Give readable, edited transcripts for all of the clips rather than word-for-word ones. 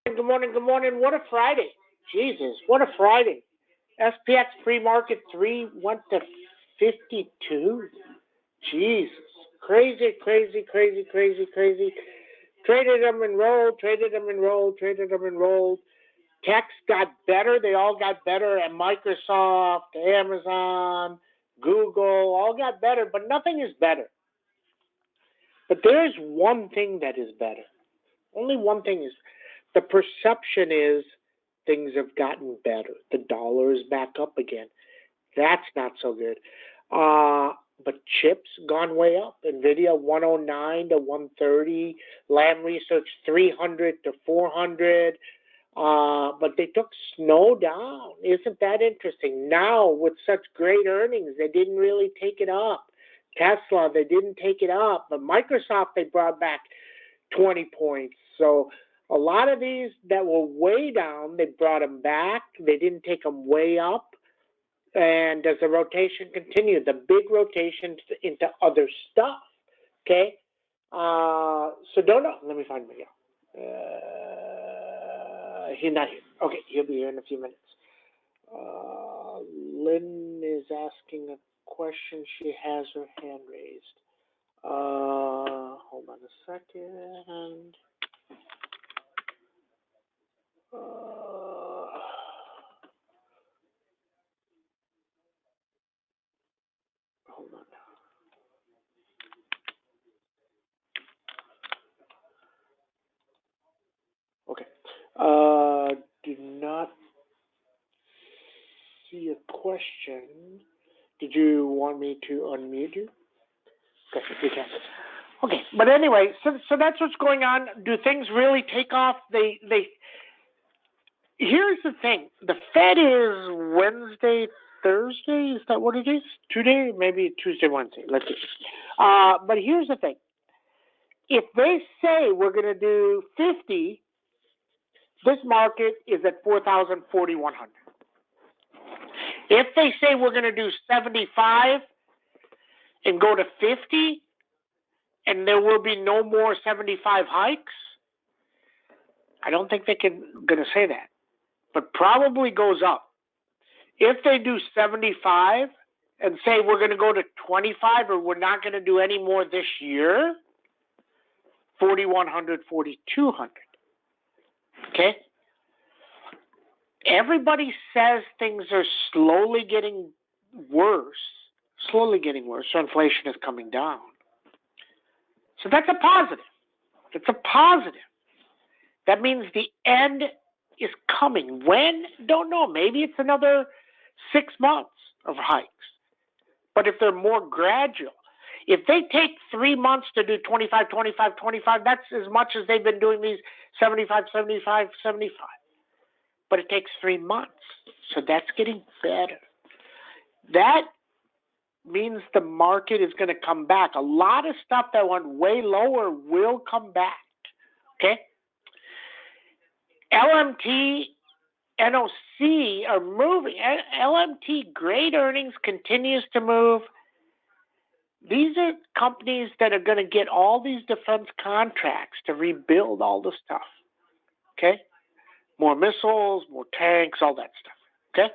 Good morning, good morning. What a Friday. Jesus, what a Friday. SPX pre-market 3 went to 52. Jesus. Crazy, crazy, crazy, crazy, crazy. Traded them and rolled, traded them and rolled, traded them and rolled. Techs got better. They all got better at Microsoft, Amazon, Google, all got better, but nothing is better. But there is one thing that is better. Only one thing is, the perception is things have gotten better. The dollar is back up again. That's not so good. But chips gone way up. NVIDIA 109 to 130. Lam Research 300 to 400. But they took Snow down. Isn't that interesting? Now, with such great earnings, they didn't really take it up. Tesla, they didn't take it up. But Microsoft, they brought back 20 points. So a lot of these that were way down, they brought them back. They didn't take them way up. And as the rotation continued, the big rotation into other stuff. Okay? So don't know. Let me find Miguel. He's not here. Okay, he'll be here in a few minutes. Lynn is asking a question. She has her hand raised. Hold on a second. Hold on. Okay. Do not see a question. Did you want me to unmute you? Okay, you can. Okay, but anyway, so that's what's going on. Do things really take off? Here's the thing. The Fed is Wednesday, Thursday. Is that what it is? Today, maybe Tuesday, Wednesday. Let's see. But here's the thing. If they say we're going to do 50, this market is at 4,400. If they say we're going to do 75 and go to 50, and there will be no more 75 hikes, I don't think they're going to say that, but probably goes up. If they do 75 and say we're going to go to 25 or we're not going to do any more this year, 4,100, 4,200. Okay? Everybody says things are slowly getting worse, so inflation is coming down. So that's a positive. It's a positive. That means the end is coming. When? Don't know. Maybe it's another 6 months of hikes. But if they're more gradual, if they take 3 months to do 25, 25, 25, that's as much as they've been doing these 75, 75, 75. But it takes 3 months. So that's getting better. That means the market is going to come back. A lot of stuff that went way lower will come back. Okay? LMT, NOC are moving. LMT, great earnings, continues to move. These are companies that are going to get all these defense contracts to rebuild all the stuff. Okay? More missiles, more tanks, all that stuff. Okay?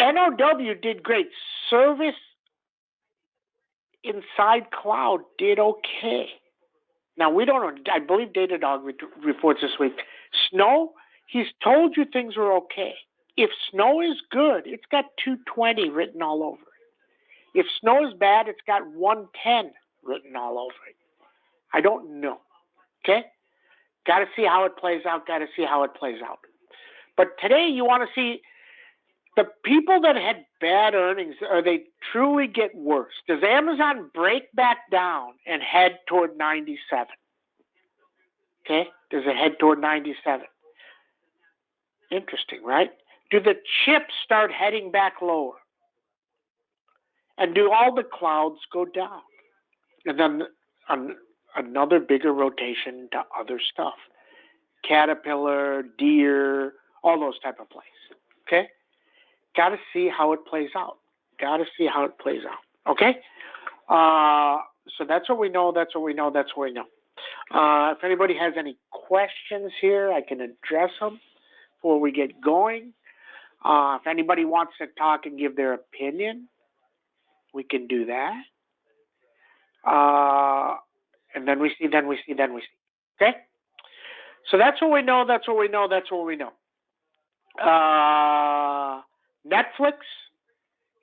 NOW did great. Service inside cloud did okay. Now, we don't know. I believe Datadog reports this week. Snow, he's told you things are okay. If Snow is good, it's got 220 written all over it. If Snow is bad, it's got 110 written all over it. I don't know. Okay? Got to see how it plays out. But today, you want to see the people that had bad earnings, are they truly get worse? Does Amazon break back down and head toward 97? Okay? Does it head toward 97? Interesting, right? Do the chips start heading back lower? And do all the clouds go down? And then another bigger rotation to other stuff. Caterpillar, Deere, all those type of plays. Okay? Got to see how it plays out. Okay? So that's what we know. If anybody has any questions here, I can address them before we get going. If anybody wants to talk and give their opinion, we can do that. And then we see. Okay? So that's what we know. Netflix,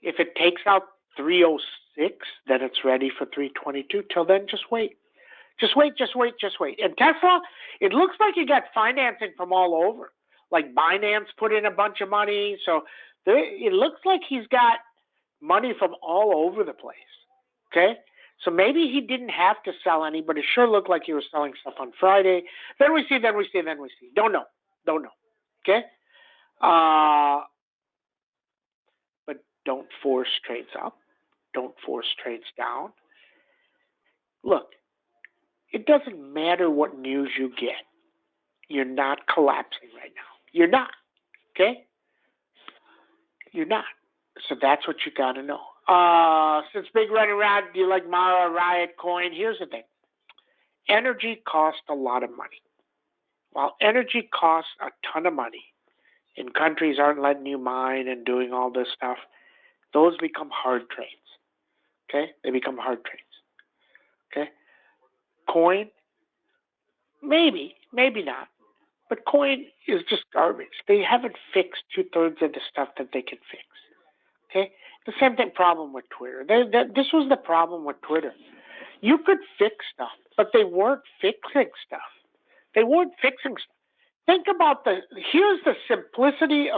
if it takes out 306, then it's ready for 322. Till then, just wait. Just wait. And Tesla, it looks like you got financing from all over. Like Binance put in a bunch of money. So it looks like he's got money from all over the place. Okay? So maybe he didn't have to sell any, but it sure looked like he was selling stuff on Friday. Then we see. Don't know. Okay? But don't force trades up. Don't force trades down. Look, it doesn't matter what news you get. You're not collapsing right now. You're not. Okay? You're not. So that's what you got to know. Since Big running around, do you like Mara, Riot, Coin? Here's the thing. Energy costs a lot of money. While energy costs a ton of money, and countries aren't letting you mine and doing all this stuff, those become hard trades. Okay? They become hard trades. Okay? Coin, maybe not. But coin is just garbage. They haven't fixed 2/3 of the stuff that they can fix. Okay? The same thing problem with Twitter. This was the problem with Twitter. You could fix stuff, but they weren't fixing stuff. Think about here's the simplicity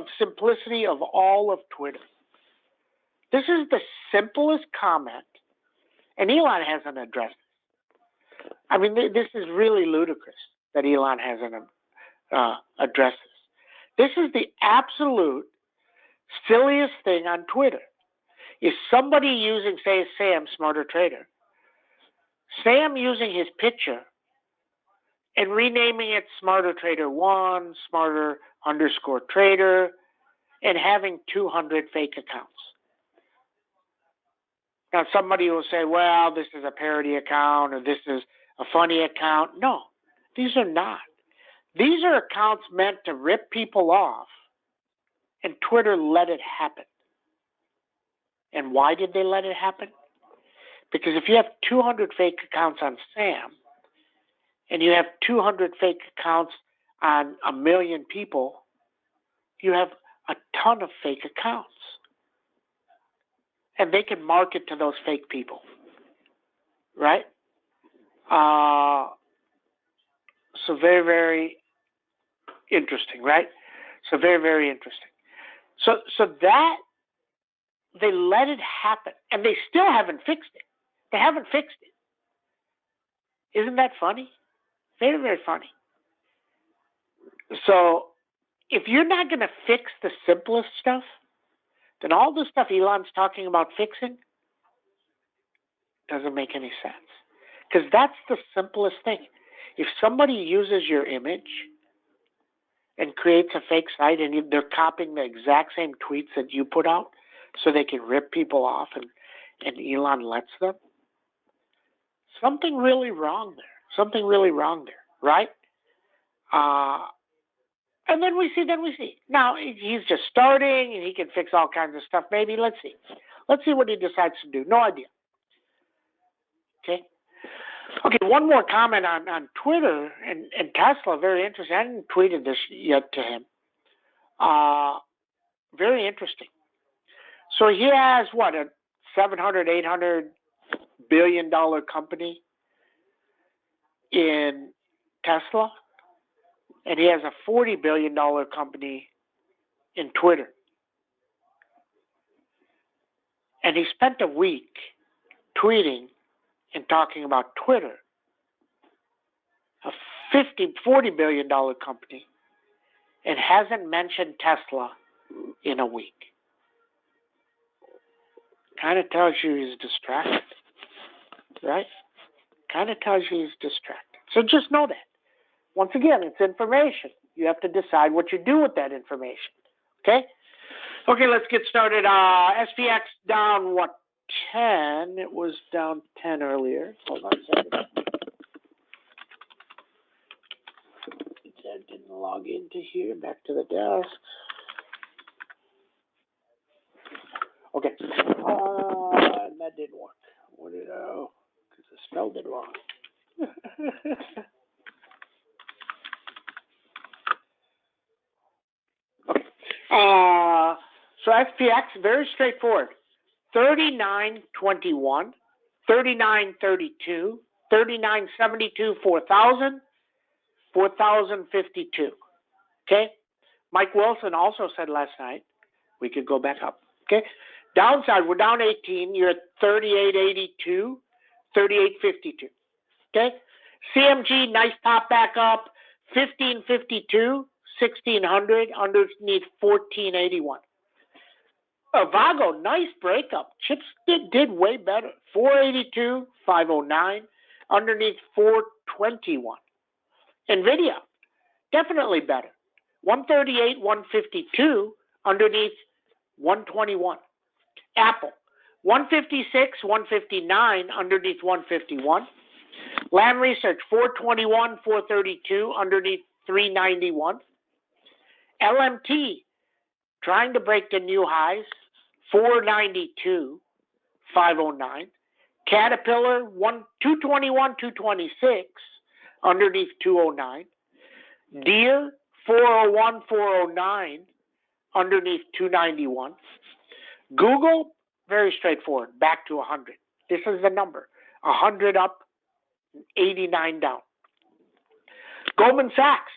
of all of Twitter. This is the simplest comment, and Elon hasn't addressed it. I mean, this is really ludicrous that Elon hasn't addressed this. This is the absolute silliest thing on Twitter. Is somebody using, say, Sam, Smarter Trader, Sam using his picture and renaming it SmarterTrader1, Smarter_Trader, and having 200 fake accounts. Now, somebody will say, well, this is a parody account or this is a funny account. No, these are not. These are accounts meant to rip people off, and Twitter let it happen. And why did they let it happen? Because if you have 200 fake accounts on Sam, and you have 200 fake accounts on 1 million people, you have a ton of fake accounts. And they can market to those fake people. Right? So very, very interesting, right? So very, very interesting. So that, they let it happen. And they still haven't fixed it. They haven't fixed it. Isn't that funny? Very, very funny. So if you're not going to fix the simplest stuff, then all the stuff Elon's talking about fixing doesn't make any sense. Because that's the simplest thing. If somebody uses your image and creates a fake site and they're copying the exact same tweets that you put out so they can rip people off and Elon lets them, something really wrong there, right? And then we see. Now, he's just starting and he can fix all kinds of stuff. Maybe, let's see. Let's see what he decides to do. No idea. Okay, one more comment on Twitter and Tesla. Very interesting. I hadn't tweeted this yet to him. Very interesting. So he has, a $700, $800 billion company in Tesla, and he has a $40 billion company in Twitter. And he spent a week tweeting and talking about Twitter, a $40 billion company, and hasn't mentioned Tesla in a week. Kind of tells you he's distracted, right? Kind of tells you he's distracted. So just know that. Once again, it's information. You have to decide what you do with that information, okay? Okay, let's get started. SPX down, 10? It was down 10 earlier. Hold on a second. into here, back to the desk. Okay. That didn't work. What did I? Because I spelled it wrong. Okay. So SPX, very straightforward. 39.21, 39.32, 39.72, 4,000, 4,052. Okay? Mike Wilson also said last night we could go back up. Okay? Downside, we're down 18. You're at 38.82, 38.52. Okay? CMG, nice pop back up. 15.52, 1,600, underneath 14.81. Vago, nice breakup. Chips did way better. 482, 509, underneath 421. NVIDIA, definitely better. 138, 152, underneath 121. Apple, 156, 159, underneath 151. Lam Research, 421, 432, underneath 391. LMT, trying to break the new highs, 492, 509. Caterpillar, 221, 226, underneath 209. Deere, 401, 409, underneath 291. Google, very straightforward, back to 100. This is the number, 100 up, 89 down. Goldman Sachs,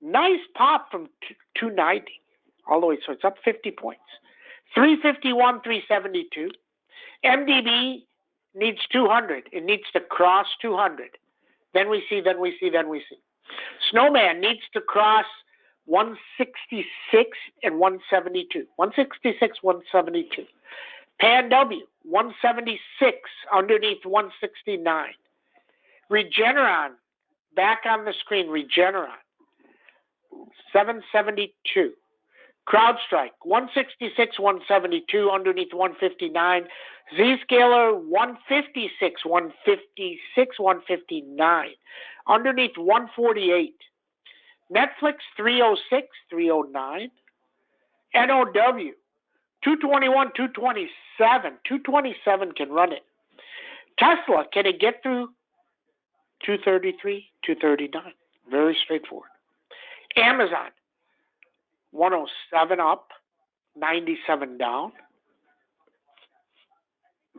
nice pop from 290 all the way, so it's up 50 points. 351, 372. MDB needs 200. It needs to cross 200. Then we see. Snowman needs to cross 166 and 172. 166, 172. Pan W, 176 underneath 169. Regeneron, back on the screen, Regeneron, 772. CrowdStrike, 166, 172, underneath 159. Zscaler, 156, 156, 159, underneath 148. Netflix, 306, 309. NOW, 221, 227. 227 can run it. Tesla, can it get through 233, 239? Very straightforward. Amazon, 107 up, 97 down.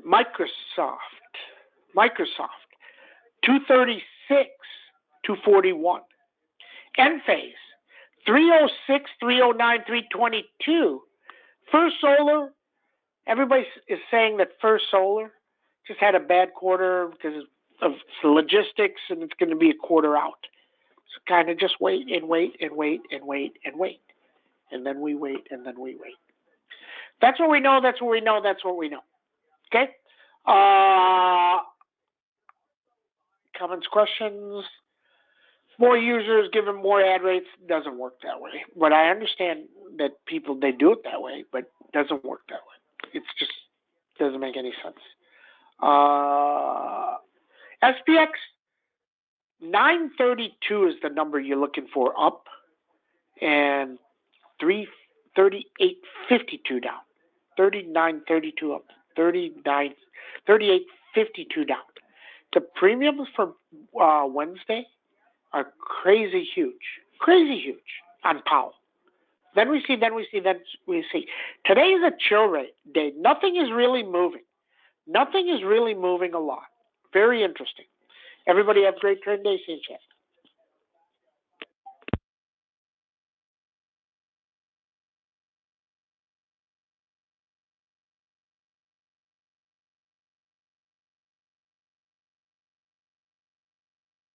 Microsoft, 236, 241. Enphase, 306, 309, 322. First Solar, everybody is saying that First Solar just had a bad quarter because of logistics and it's going to be a quarter out. So kind of just wait and wait and wait and wait and wait. And then we wait and then we wait. That's what we know, that's what we know, that's what we know. Okay? Comments, questions? More users, give them more ad rates. Doesn't work that way. But I understand that people, they do it that way, but it doesn't work that way. It's just doesn't make any sense. SPX, 932 is the number you're looking for up, and 38.52 down. 39.32 up. 38.52 down. The premiums for Wednesday are crazy huge on Powell. Then we see. Today is a chill rate day. Nothing is really moving. Nothing is really moving a lot. Very interesting. Everybody have a great trade day. See you, chat.